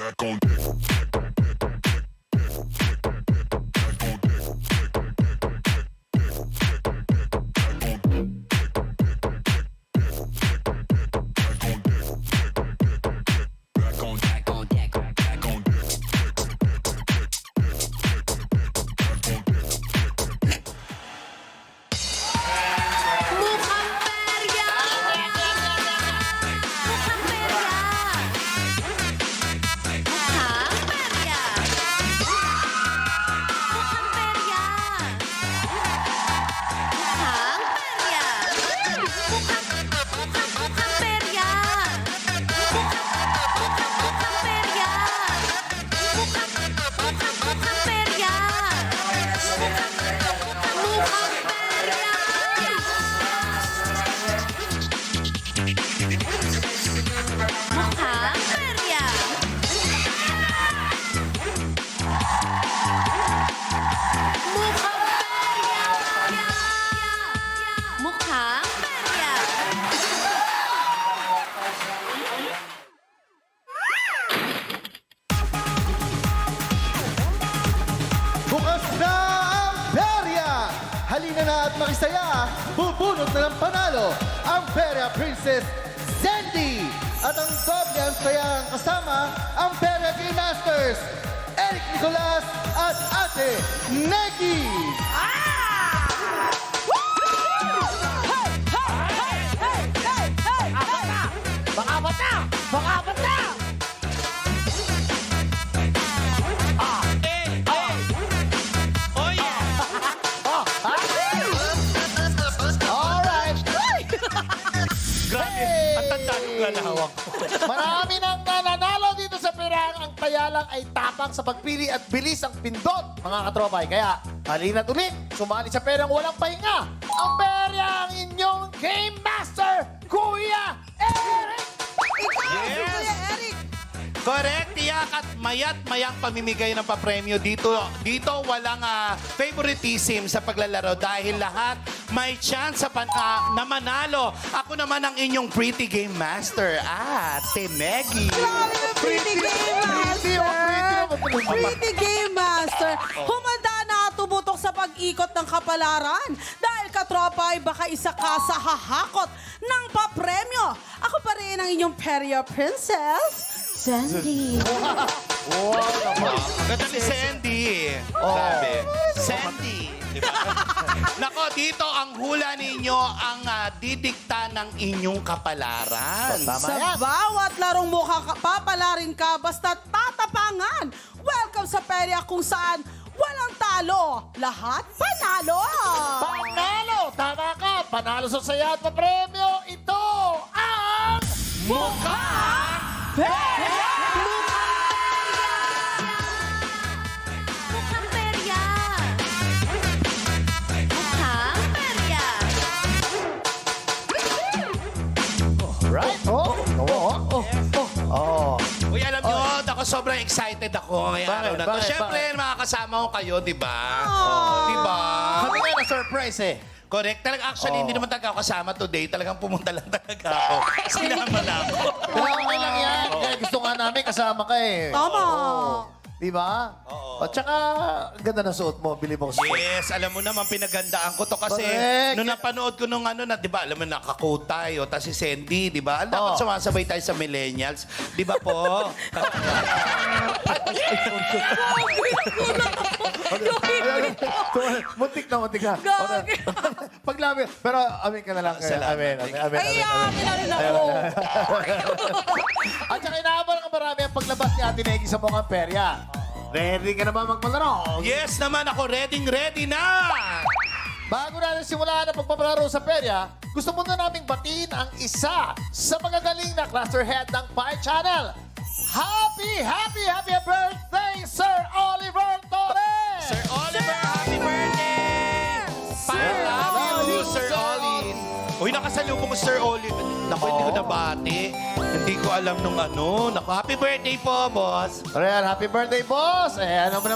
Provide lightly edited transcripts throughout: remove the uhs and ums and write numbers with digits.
Mukhang perya! Mukhang perya! Mukhang perya! Mukhang perya! Mukhang perya! Mukhang perya! Mukhang perya! Mukhang perya! Mukhang Mukhang perya! Mukhang perya! Mukhang perya! Bukas na ang perya! Halina na at makisaya, bubunot na ng panalo ang Perya Princess Sandy! At ang doble ang sayang kasama ang Perya Game Masters, Eric Nicolas at Ate Neki! Bakabat na! Bakabat na! Alright! Grabe, ang tanda ng galawak ko. Marami nang nananalo dito sa perang. Ang kaya lang ay tapang sa pagpili at bilis ang pindot, mga katropay. Kaya, halina't ulit, sumali sa perang walang pahinga. Ang perya ang inyong Game Master, Kuya Eric! Yes! Correct, tiyak at mayat-mayang pamimigay ng papremyo dito. Dito walang favoritism sa paglalaro dahil lahat may chance sa na manalo. Ako naman ang inyong pretty game master, Ate Meggy. Pretty Game Master! Pretty Game Master! Humanda na tumutok sa pag-ikot ng kapalaran. Dahil katropa ay baka isa ka sa hahakot ng papremyo. Ako pa rin ang inyong Perya Princess, Sandy. Ganda ni Sandy. Grabe. Sandy. Diba? Nako, dito ang hula ninyo ang didikta ng inyong kapalaran. Sa bawat larong mukha papalarin ka basta tatapangan. Welcome sa Perya kung saan walang talo. Lahat panalo. Panalo! Tama ka! Panalo sa saya at papremyo. Ito ang Mukha! Perya! Mukhang perya! Mukhang perya! Right? Uy, alam nyo, ako sobrang excited ako ngayong araw na to. Bakit? Siyempre, makakasama ko kayo, di ba? Di ba? Kami nga na-surprise eh. Correct. Talaga, actually, hindi naman talaga ako kasama today. Talagang pumunta lang talaga ako. Sinama lang ako. Pero okay lang yan. Kaya gusto nga namin kasama ka eh. Tama. Di ba? Oo. At saka, ang ganda ng suot mo. Bili mo ko suot. Yes, alam mo naman, pinagandaan ko to kasi Correct. nung napanood ko nung ano na, di ba, alam mo, naka-coat tayo, tapos si Sandy, di ba? Dapat sumasabay tayo sa millennials. Di ba po? Muntik na. Gagi. Paglabi. Pero amin ka na lang. Salamat. Amin. Ay, amin na rin ako. At saka inaabang ang marami ang paglabas ni Ate Neki sa Mukhang Perya. Ready ka na ba magpalaro? Yes naman ako, ready na! Bago natin simulan ang pagpapalaro sa perya, gusto muna naming batiin ang isa sa magagaling na cluster head ng Pie Channel. Happy birthday, Sir Oliver Torres! Sir Oliver, happy birthday! Love you, Sir Oli. Uy, nakasalubong ko, Sir Oli. Naku, hindi ko nabati. Hindi ko alam nung ano. Naku, happy birthday po, boss. Real, happy birthday, boss! Ano mo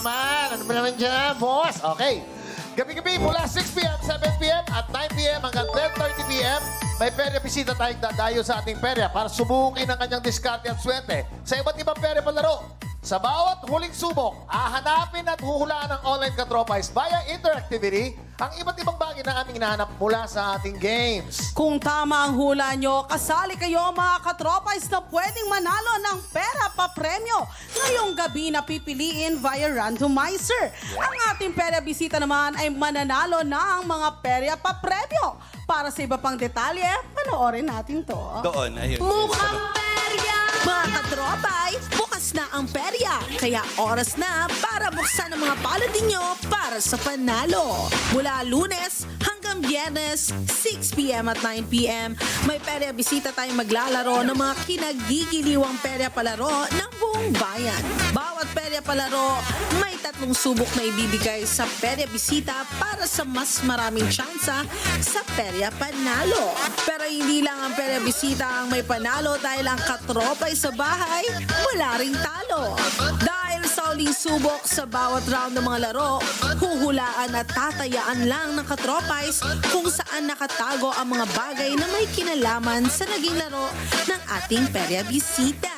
naman dyan, boss? Okay. Gabi-gabi mula 6 p.m., 7 p.m. at 9 p.m. hanggang 10:30 p.m. May perya bisita tayong dadayo sa ating perya para subukin ang kanyang diskarte at swerte sa iba't ibang perya palaro. Sa bawat huling subok, hahanapin at huhulaan ng online katropais via interactivity ang iba't ibang bagay na aming hinahanap mula sa ating games. Kung tama ang hula nyo, kasali kayo mga katropais na pwedeng manalo ng pera pa premyo. Ngayong gabi na pipiliin via randomizer. Ang ating pera bisita naman ay mananalo ng mga perya pa premyo. Para sa iba pang detalye, panoorin natin to. Doon, ayun. Mukhang perya! Mga katropay, bukas na ang perya. Kaya oras na para buksan ang mga palad ninyo para sa panalo. Mula Lunes hanggang Biyernes, 6 p.m. at 9 p.m., may perya bisita tayong maglalaro ng mga kinagigiliwang perya palaro ng buong bayan. Bawat perya palaro, may 3 subok na ibibigay sa perya bisita para sa mas maraming tsansa sa perya panalo. Pero hindi lang ang perya bisita ang may panalo dahil ang katropay sa bahay, wala ring talo. Dahil sa uling subok sa bawat round ng mga laro, huhulaan at tatayaan lang ng katropais kung saan nakatago ang mga bagay na may kinalaman sa naging laro ng ating perya bisita.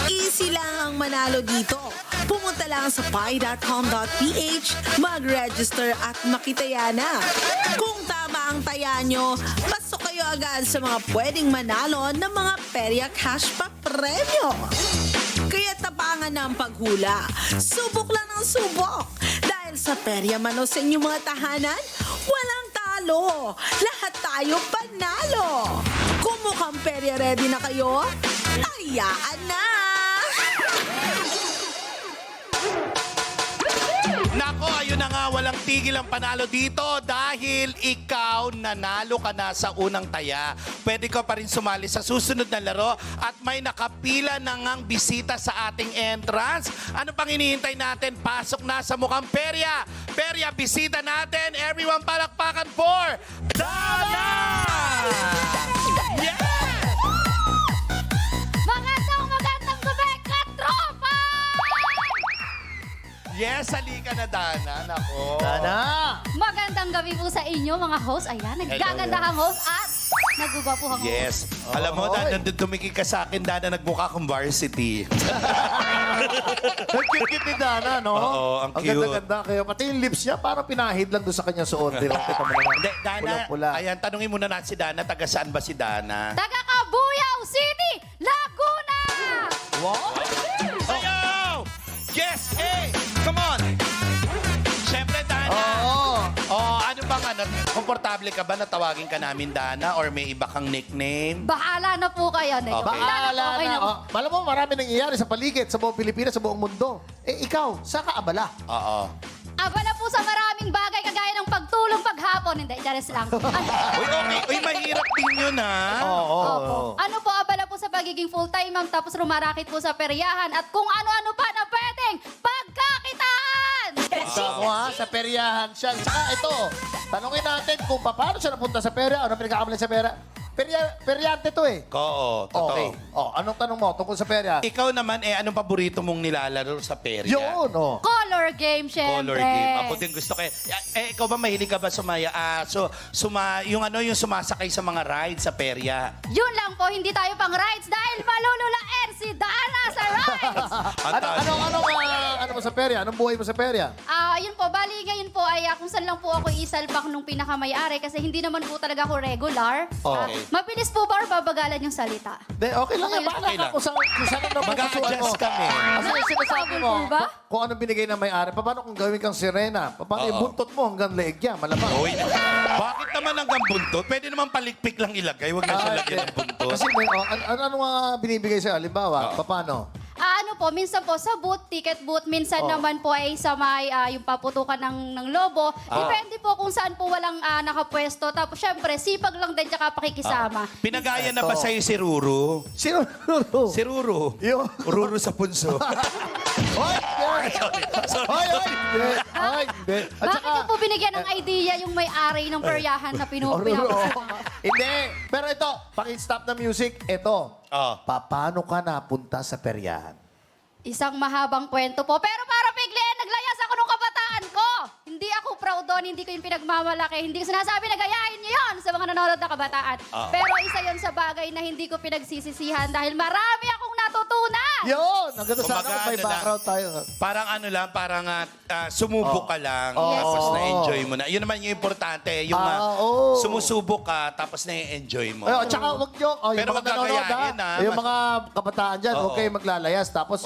Easy lang ang manalo dito. Pumunta lang sa pi.com.ph, mag-register at makitaya na. Kung tama ang taya nyo, pasok kayo agad sa mga pwedeng manalo ng mga perya cash pa premyo. Kaya tapangan na ang paghula. Subok lang ng subok. Dahil sa perya mano sa inyong mga tahanan, walang talo. Lahat tayo panalo. Kung mukhang perya ready na kayo, ayaan na! Nako, ayun na nga, walang tigil ang panalo dito dahil ikaw nanalo ka na sa unang taya. Pwede ka pa rin sumali sa susunod na laro at may nakapila na ngang bisita sa ating entrance. Ano pang hinihintay natin? Pasok na sa mukhang perya. Perya, bisita natin. Everyone palakpakan for Dana! Yeah! Magandang gabi, katropa! Yes, halika na, Dana. Nako. Dana! Magandang gabi po sa inyo, mga host. Ayan, naggagandahang host at nagugwapuhang host. Yes. Alam mo, Dana, nandun tumikik ka sa akin, Dana, nagbuka kong varsity. Ang cute ni Dana, no? Oo, ang cute. ganda-ganda kayo. Pati yung lips niya, parang pinahid lang doon sa kanyang suot. Di ba? Kita mo naman. Hindi, Dana, Pulang-pula. ayan, tanungin muna natin si Dana, taga saan ba si Dana? Taga Cabuyao City, Laguna! Ayo! Yes! Hey! Come on! Siyempre, Dana. Oo. Oh, ano bang ano? Komportable ka ba na tawagin ka namin Dana or may iba kang nickname? Bahala na po kayo. Oh, Baala Okay na. po. Oh, alam mo, marami nangyayari sa paligid, sa buong Pilipinas, sa buong mundo. Eh, ikaw, saan ka abala? Oo. Abala po sa maraming bagay kagaya ng pagtulong paghapon. Hindi, charis lang. Uy, okay. Uy, mahirap din yun, ha? Oo. Opo. Ano po, abala po sa pagiging full-time ma'am, tapos rumarakit po sa peryahan at kung ano-ano pa na pwedeng pagkakitaan! Ako ha, sa peryahan siya. Saka ito, tanungin natin kung paano siya napunta sa perya, ano pinagkakamalan sa perya. Peryante to eh. Oo, totoo. Okay. Oh, anong tanong mo tungkol sa perya? Ikaw naman, anong paborito mong nilalaro sa perya? Yun, oh. Color game, syempre. Color game. Ako din gusto ko. Ikaw ba mahilig ka ba sumaya? Yung sumasakay sa mga rides sa perya. Yun lang po, hindi tayo pang rides dahil malululain si Dana sa rides! Ano mo sa perya? Anong buhay mo sa perya? Yun po, bali ngayon po ay kung saan lang po ako isalpak nung pinakamayari kasi hindi naman po talaga ako regular. Okay. Mabilis po ba or babagalan yung salita? De, okay lang yan. Okay lang. Bahala ka kung saan ang Mag-a-adjust kami. Kasi sinasabi mo, Nakakabul po ba? kung anong binigay ng may-ari, paano kung gawin kang sirena? Paano yung buntot mo hanggang leeg yan? Malamang. Uy, bakit naman hanggang buntot? Pwede naman palikpik lang ilagay. Huwag na siya lagyan ng buntot. Kasi ano nga binibigay sa'yo? Halimbawa, paano? Ano po, minsan po sa booth, ticket booth, minsan naman po ay sa may yung paputukan ng lobo. Depende po kung saan po walang nakapwesto. Tapos syempre, sipag lang din tsaka pakikisama. Pinagaya na ba sa'yo si Ruru? Sino? Si Ruru. Yun. Ruru sa punso. Hoy! Hoy! Hoy! Hindi. At Bakit saka, niyo po binigyan ng idea yung may-ari ng peryahan na pinapasama? Hindi. Pero ito, paki-stop na music. Ito. Oh. Paano ka napunta sa peryahan? Isang mahabang kwento po. Pero para biglaan, naglayas ako nung kabataan ko. Hindi ako proud doon, hindi ko yung pinagmamalaki. Hindi ko sinasabi na gayahin niyo yun sa mga nanonood na kabataan. Pero isa yon sa bagay na hindi ko pinagsisisihan dahil marami akong natutunan. Yun! Ang ganda sana Kumbaga, kung may ano background tayo. Parang ano lang, parang sumubok ka lang, tapos na-enjoy mo na. Yun naman yung importante, yung sumusubok ka, tapos na-enjoy mo. Ay, tsaka huwag nyo, Pero yung mga wag gagayahin, nanonood, ha? yung mga kabataan dyan, huwag Oo. kayong maglalayas. Tapos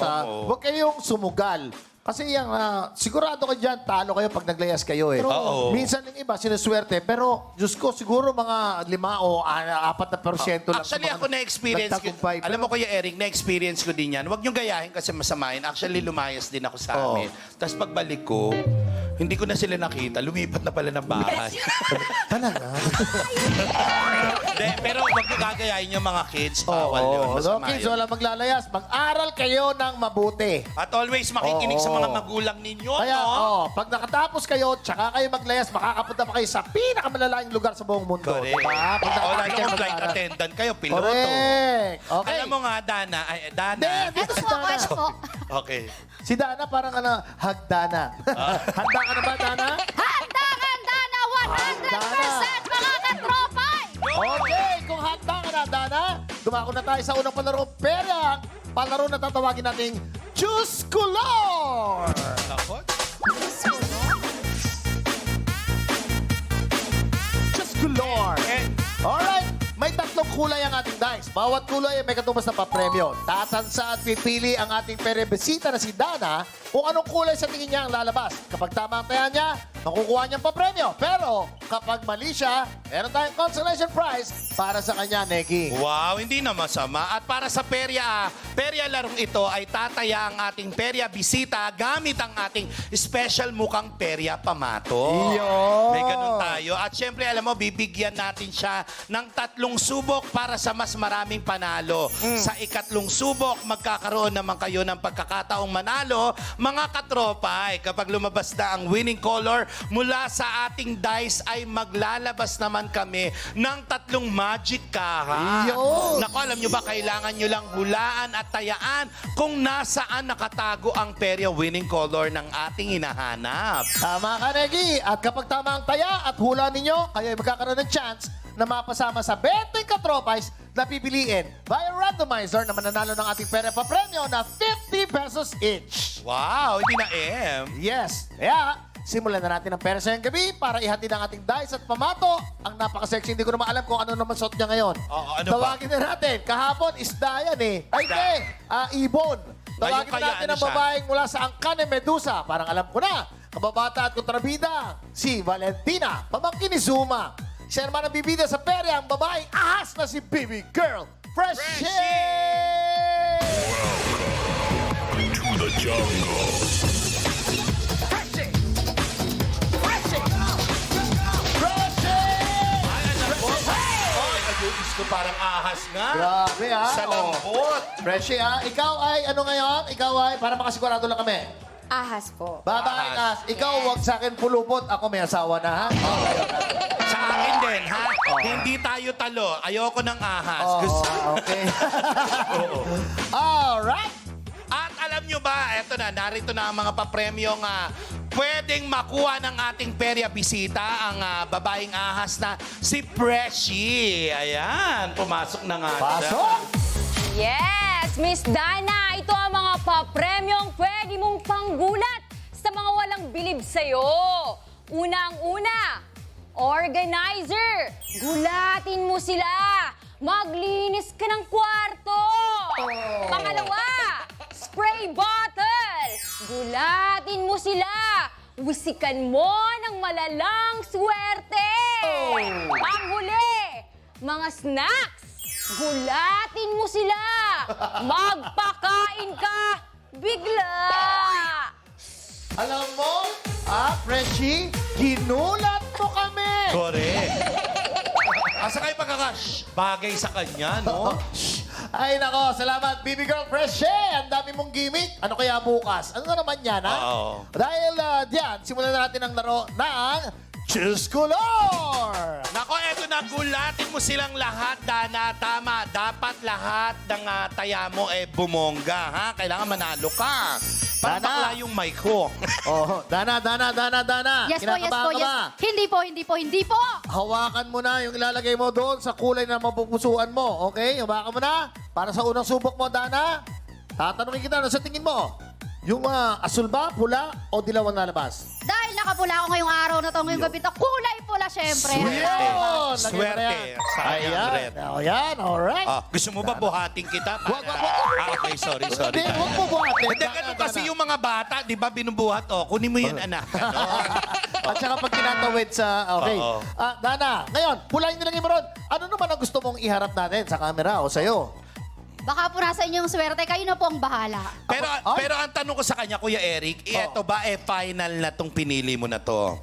huwag kayong sumugal. Kasi yung, sigurado ka dyan, talo kayo pag naglayas kayo eh. Oo. Minsan yung iba, sinuswerte. Pero, Diyos ko, siguro mga 5 o 4% lang. Actually, ako na-experience ko. nagtagumpay. Alam mo, Kuya Eric, na-experience ko din yan. Huwag niyong gayahin kasi masamain. Actually, lumayas din ako sa amin. Tapos pagbalik ko, hindi ko na sila nakita. Lumipat na pala ng bahay. Talaga? De, pero huwag niyo gagayahin yung mga kids. Bawal yun. So, Masama kids, yun. wala maglalayas. Mag-aral kayo ng mabuti. At always makikinig sa Oo. mga magulang ninyo, Kaya, no? pag nakatapos kayo, tsaka kayo maglayas, makakapunta pa kayo sa pinakamalalaking lugar sa buong mundo. Correct. Diba? Pag O, nakatapos lalo kayo kung flight mag-aaral. attendant kayo, piloto. Correct. Okay. Alam mo nga, Dana. Hindi, Ito po ako, ito po. Okay. Si Dana parang hagdana. Handa ka na ba, Dana? Handa na 100% mga katropay! Okay, kung handa ka na, Dana, dumako na tayo sa unang palaro. Pero ang palaro na tatawagin nating Choose Color! Nako. Choose Color! Alright, may tatlong kulay ang ating dice. Bawat kulay ay may katumbas na papremyo. Tatansa at pipili ang ating perebisita na si Dana kung anong kulay sa tingin niya ang lalabas. Kapag tama ang taya niya, makukuha niyang papremyo. Pero kapag mali siya, meron tayong consolation prize para sa kanya, Neki. Wow, hindi na masama. At para sa perya larong ito ay tataya ang ating perya bisita gamit ang ating special mukhang perya pamato. Iyon. May ganun tayo. At syempre, alam mo, bibigyan natin siya ng 3 subok para sa mas maraming panalo. Sa ikatlong subok, magkakaroon naman kayo ng pagkakataong manalo, mga katropay. Kapag lumabas na ang winning color, mula sa ating dice ay maglalabas naman kami ng 3 magic kaha. Iyon. Naku, alam nyo ba, kailangan nyo lang hulaan at tayaan kung nasaan nakatago ang perya winning color ng ating hinahanap. Tama ka, Neki. At kapag tama ang taya at hula ninyo, kayo ay magkakaroon ng chance na mapasama sa 20 katropais na pipiliin via randomizer na mananalo ng ating pera papremyo na 50 pesos each. Wow, hindi na M. Yes. Kaya, simulan na natin ang pera sa gabi para ihatid ang ating dice at pamato. Ang napaka-sexy, hindi ko naman alam kung ano naman suot niya ngayon. Oo, ano Tawagin na natin. Kahapon, isda yan eh. Ay, hindi. Ibon. Tawagin kaya na natin ano ang siya? babaeng mula sa Angkan ni Medusa. Parang alam ko na. Kababata at kontrabida, si Valentina. Pamangkin ni Zuma. Siya naman ang bibida sa pera, ang babaeng ahas na si Baby Girl. Freshie! To the jungle. Ay, anak ko. Ay, ayun, ko parang ahas nga. Grabe ha. Sa lambot. Freshie ha. Ikaw ay ano ngayon? Ikaw ay, para makasigurado lang kami. Ahas po. Babaeng Ahas. ahas. Ikaw wag sa akin pulupot. Ako may asawa na ha. Okay. Sa akin din, ha? Hindi tayo talo. Ayoko ng ahas. Gusto. Okay. Alright. At alam nyo ba, eto na, narito na ang mga papremyong pwedeng makuha ng ating perya bisita, ang babaeng ahas na si Preshie. Ayan, pumasok na nga siya. Pasok. Yes, Miss Dana, ito ang mga papremyong pwede mong panggulat sa mga walang bilib sa'yo. Unang-una, organizer. Gulatin mo sila. Maglinis ka ng kwarto. Pangalawa, spray bottle. Gulatin mo sila. Wisikan mo ng malalang swerte. Panghuli, mga snacks. Gulatin mo sila. Magpakain ka bigla. Alam mo, Freshie, ginulat mo kami. Correct. Asa kayo pagkakash? Bagay sa kanya, no? Ay nako, salamat Baby Girl Freshie. Ang dami mong gimmick. Ano kaya bukas? Ano na naman yan, ha? Oo. Dahil diyan, simulan na natin ang laro ng Choose Color. Nako, eto na, gulatin mo silang lahat, Dana. Tama, dapat lahat ng taya mo bumongga, ha? Kailangan manalo ka. Para Dana. bakla yung mic ko. Oh, Dana. Yes po, yes Kinakabahan po, ka yes. ba? Hindi po. Hawakan mo na yung ilalagay mo doon sa kulay na mapupusuan mo. Okay? Hawakan mo na. Para sa unang subok mo, Dana. tatanungin kita, ano sa tingin mo? Yung asul ba, pula, o dilaw ang lalabas? Dahil nakapula ako ngayong araw na to, ngayong gabi to, kulay pula syempre. Yun! Swerte. Sayang, Ayan. Red. Ayan, alright. Gusto mo ba buhating kita? Wag. Okay, sorry. Hindi, huwag mo buhatin. Hindi, ganun kasi yung mga bata, di ba, binubuhat, kunin mo yan, anak. Ganon. At saka pag tinatawid sa... Okay. Oo. Dana, ngayon, pulahin nilagay mo ron. Ano naman ang gusto mong iharap natin sa camera o sa'yo? Baka po nasa inyong swerte, kayo na po ang bahala. Pero ang tanong ko sa kanya, Kuya Eric, eto ba final na tong pinili mo na to?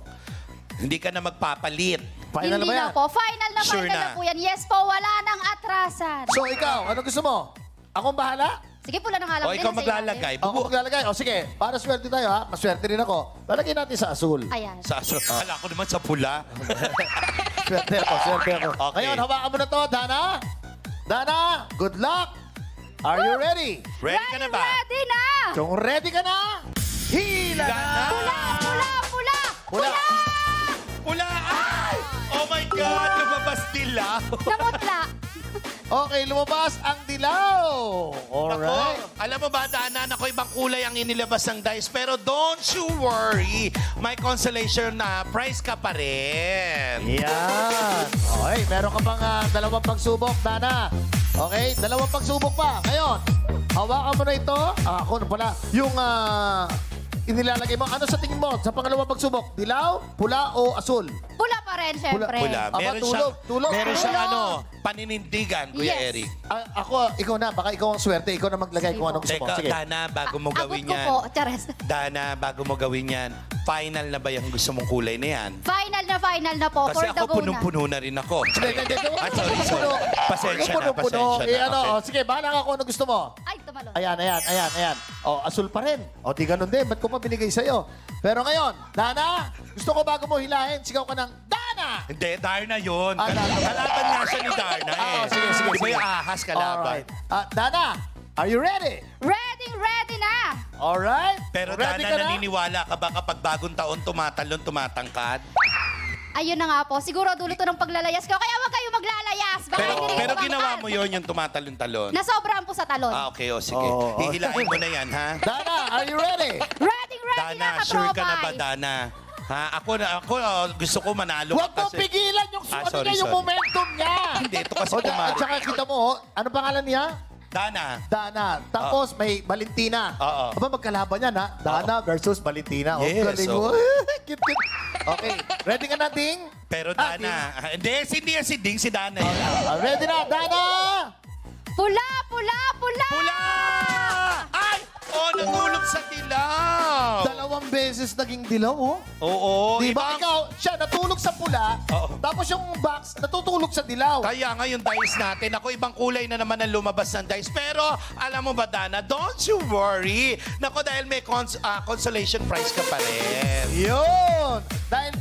Hindi ka na magpapalit. Final Hindi ba yan? na po. Final na Sure final na na. po yan. Yes po, wala nang atrasan. So, ikaw, ano gusto mo? Akong bahala? Sige, pula na nga lang. O ikaw maglalagay. Ako maglalagay. O sige, para swerte tayo ha. Maswerte rin ako. Lalagay natin sa asul. Ayan. Kala ko naman sa pula. Swerte ako. Okay. Ngayon, hawakan mo na to, Dana. Dana, good luck. Are you ready? Ready ka na ba? Ready na! Kung ready ka na, hila na! Pula, pula, pula! Pula! Pula! Ay! Oh my God! Lumabas dilaw. Namutla. Okay, lumabas ang dilaw. Alright. Ako, alam mo ba, Dana, ako ibang kulay ang inilabas ng dice. Pero don't you worry. May consolation na prize ka pa rin. Yan. Okay, meron ka pang dalawang pagsubok, Dana. Okay, dalawang pagsubok pa. Ngayon, hawakan mo na ito. Ako na pala. Yung inilalagay mo. Ano sa tingin mo sa pangalawang pagsubok? Dilaw, pula o asul? Pula pa rin, syempre. Pula. Aba, Meron tulog, siyang, tulog, meron tulog. siyang paninindigan, Kuya Yes. Eric. Ikaw na. Baka ikaw ang swerte. Ikaw na maglagay kung anong gusto mo. Teka, Sige. Dana, bago mo Agot gawin ko yan. po, Chares. Dana, bago mo gawin yan, final na ba yung gusto mong kulay na yan? Final na po. Kasi For the ako go na. punong-puno na rin ako. Hindi. Ah, sorry. Pasensya na, pasensya na. Okay. Sige, bahala ka kung ano gusto mo. Ay, tumalon. Ayan. O, asul pa rin. O, di ganun din. Ba't ko pa binigay sa'yo? Pero ngayon, Dana, gusto ko bago mo hilahin, sigaw ka ng, Dana! Hindi, Darna yun. Darna. Kalaban nga siya ni Darna eh. Sige. Di ba yung ahas kalaban? Alright. Dana, are you ready? Ready na! Alright. Pero ready Dana, naniniwala ka ba kapag bagong taon tumatalon, tumatangkad? Ayun na nga po. Siguro dulo to ng paglalayas ko. Kaya wag kayo maglalayas. Baka Pero, hindi rin pero tumangkad. ginawa mo yon yung tumatalon-talon. Nasobrahan po sa talon. Okay, sige. Oo. Hihilahin mo na yan, ha? Dana, are you ready? Ready Dana, na, sure ka na ba, katropay. Dana? Ha? Ako gusto ko manalo Huwag ka mo pigilan yung, sorry. yung momentum niya. Hindi, ito kasi At kumari. saka kita mo, ano pangalan niya? Dana. Dana. Tapos may Valentina. Oo. Aba, magkalaban yan, ha? Dana versus Valentina. Yes, galing mo. Cute. Okay. Ready ka na, Ding? Pero Dana, hindi si Ding, si Dana. Ready na, Dana! Pula! Pula! Ay! Oh, natulog sa dilaw. Dalawang beses naging dilaw, oh. Oo. Di ba ibang- ikaw, siya natulog sa pula, Oo. tapos yung box natutulog sa dilaw. Kaya nga yung dice natin, ako ibang kulay na naman ang lumabas ng dice. Pero alam mo ba, Dana, don't you worry. Nako, dahil may consolation prize ka pa rin. Yun! Dahil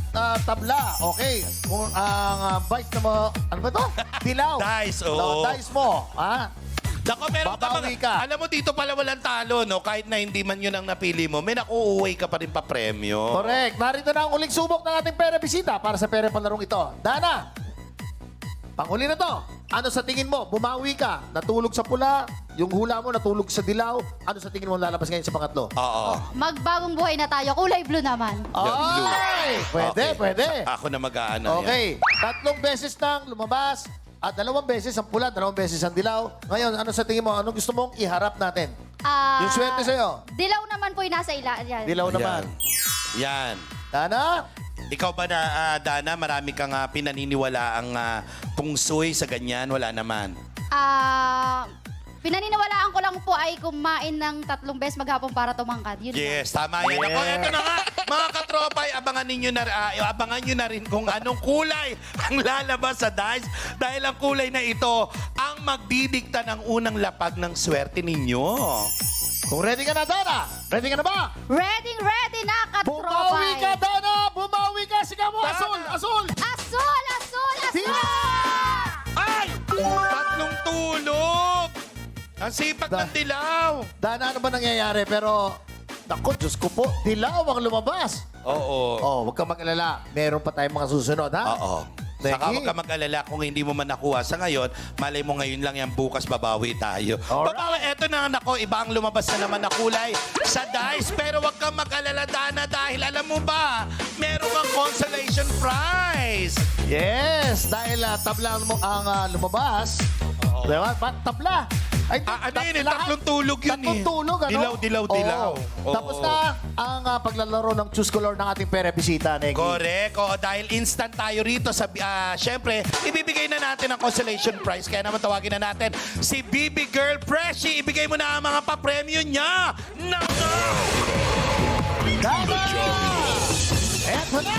tabla, okay. Kung ang vice na mo, ano ba to? Dilaw. Dice, oo. Dice mo, ha? Nako, meron ka Babawi ka. Alam mo, dito pala walang talo, no? Kahit na hindi man yun ang napili mo, may nakuuwi ka pa rin pa premyo. Correct. Narito na ang uling subok ng ating pera bisita para sa pera palarong ito. Dana, panghuli na to. Ano sa tingin mo? Bumawi ka. Natulog sa pula. Yung hula mo natulog sa dilaw. Ano sa tingin mo lalabas ngayon sa pangatlo? Oo. Magbagong buhay na tayo. Kulay blue naman. blue. Ay! Pwede, Okay. pwede. Ako na mag-aano. Okay. 3 beses nang lumabas. At 2 beses ang pula, 2 beses ang dilaw. Ngayon, ano sa tingin mo? Anong gusto mong iharap natin? Yung swerte sa'yo. Dilaw naman po yung nasa ilalim. Dilaw naman. Yan. Dana? Ikaw ba na, Dana, marami kang pinaniniwala ang pungsoy sa ganyan? Wala naman. Pinaniniwalaan ko lang po ay kumain ng 3 beses maghapon para tumangkad. Yun lang. Yes, tama yan. Ako, eto na nga, mga katropay, abangan nyo na rin kung anong kulay ang lalabas sa dice. Dahil ang kulay na ito ang magdidikta ng unang lapag ng swerte ninyo. Kung ready ka na, Dana? Ready ka na ba? Ready na, Bumawi katropay. ka, Dana! Bumawi ka! Sigaw mo! Dana! Asul! Asul! Asul! Ay! Tatlong tulog! Ang sipag ng dilaw! Dana, ano ba nangyayari? Pero, naku, Diyos ko po, dilaw ang lumabas. Oo. Oh, huwag kang mag-alala. Meron pa tayong mga susunod, ha? Oo. Saka Negi. huwag ka mag-alala kung hindi mo man nakuha sa ngayon, malay mo ngayon lang yan, bukas babawi tayo. Alright. Babawi, eto na nako, iba ang lumabas na naman na kulay sa dice. Pero huwag kang mag-alala, Dana, dahil alam mo ba, meron kang consolation prize. Yes, dahil tabla mo ang lumabas. Diba? Tabla. Ay, Ano yun eh, lahat. tatlong tulog yun Tatlong eh. tulog, ano? Dilaw, dilaw, dilaw. Oo. Oo. Tapos na ang paglalaro ng Choose Color ng ating pera bisita, Negi. Correct. Oo, dahil instant tayo rito. Siyempre, ibibigay na natin ang consolation prize. Kaya naman tawagin na natin si BB Girl Freshie. Ibigay mo na ang mga papremyo niya. Now! Dama! Eto na!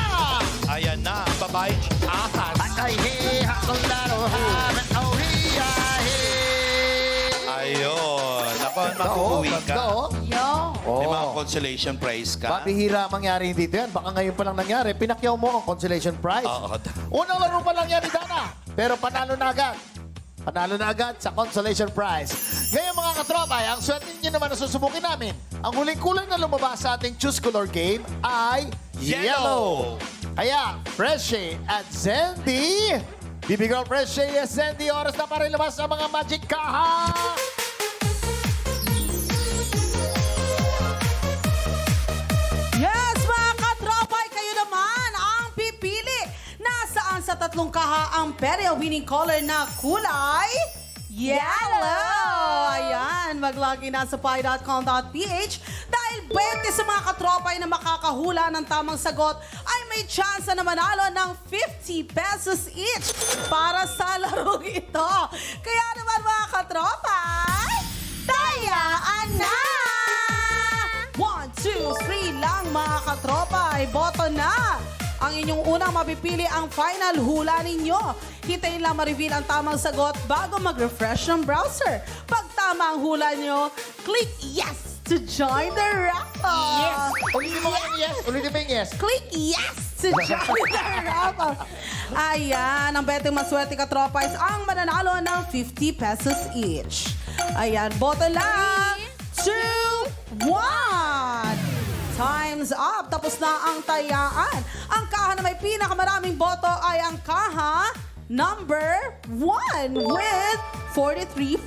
Ayan na, ang babae. Ahas. Ay, hey, hakularo, hamet, oh, hiya, hey. Ayun. Ako, Ganda, makukuwi ganda, ka. oh. Yo. May mga Oh. consolation prize ka. Mabihira mangyari dito yan. Baka ngayon pa lang nangyari. Pinakyaw mo ang consolation prize. Oo. Unang laro pa lang yan ni Dana. Pero panalo na agad. Panalo na agad sa consolation prize. Ngayon mga katropa, ang swerte nyo naman na susubukin namin. Ang huling kulay na lumabas sa ating Choose Color game ay Yellow. Kaya, Freshie at Zendy. BB Girl Freshie at Zendy. Oras na para ilabas ang mga magic kaha. Yes, mga katropay, kayo naman ang pipili. Nasaan sa tatlong kaha ang perya winning color na kulay? Yellow! Ayan, mag-login na sa pi.com.ph dahil 20 sa mga katropay na makakahula ng tamang sagot ay may chance na manalo ng 50 pesos each para sa laro ito. Kaya naman mga katropay, tayaan na! 1, 2, 3 lang mga katropa. Boto na! Ang inyong unang mapipili ang final hula ninyo. Hintayin lang ma-reveal ang tamang sagot bago mag-refresh ng browser. Pag tama ang hula nyo, click yes to join the raffle. Yes! Ulitin mo yung yes. Ulitin mo yung yes. Click yes to join the raffle. Ayan, ang betting maswerte katropa is ang mananalo ng 50 pesos each. Ayan, boto lang. 2, 1. Time's up. Tapos na ang tayaan. Ang kaha na may pinakamaraming boto ay ang kaha number 1 with 43%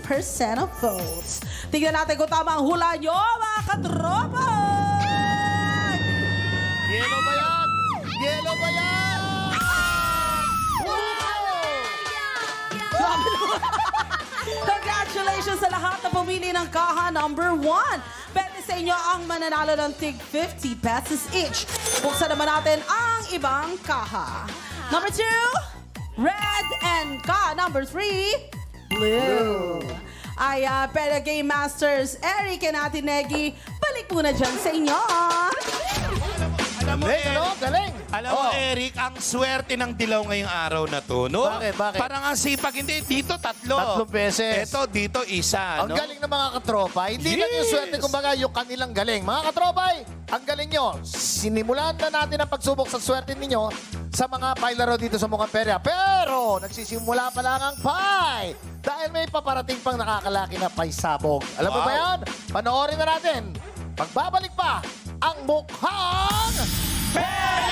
of votes. Tingnan natin kung tama ang hula nyo, mga katropa! Yellow ba yan? Yellow ba yan? Congratulations sa lahat na pumili ng kaha number 1. Pwede sa inyo ang mananalo ng tig 50 pesos each. Buksan naman natin ang ibang kaha. Number 2, red, and kaha number 3, blue. Ay, Pera Game Masters, Eric and Ate Negi, balik muna dyan sa inyo. Alam mo, Galing, ano? Galing. Alam mo, Eric, ang swerte ng dilaw ngayong araw na to, no? Bakit? Bakit? Parang ang sipag. Hindi, dito tatlo. 3 beses. Ito, dito isa, Ang no? galing ng mga katropa. Hindi lang yung Yes. swerte, kumbaga yung kanilang galing. Mga katropa, ang galing nyo. Sinimulan na natin ang pagsubok sa swerte ninyo sa mga pailaro dito sa Mukhang Perya. Pero, nagsisimula pa lang ang pie. Dahil may paparating pang nakakalaki na pie sabog. Alam mo ba Wow. yan? Panoorin na natin. Pagbabalik pa ang Mukhang Perya!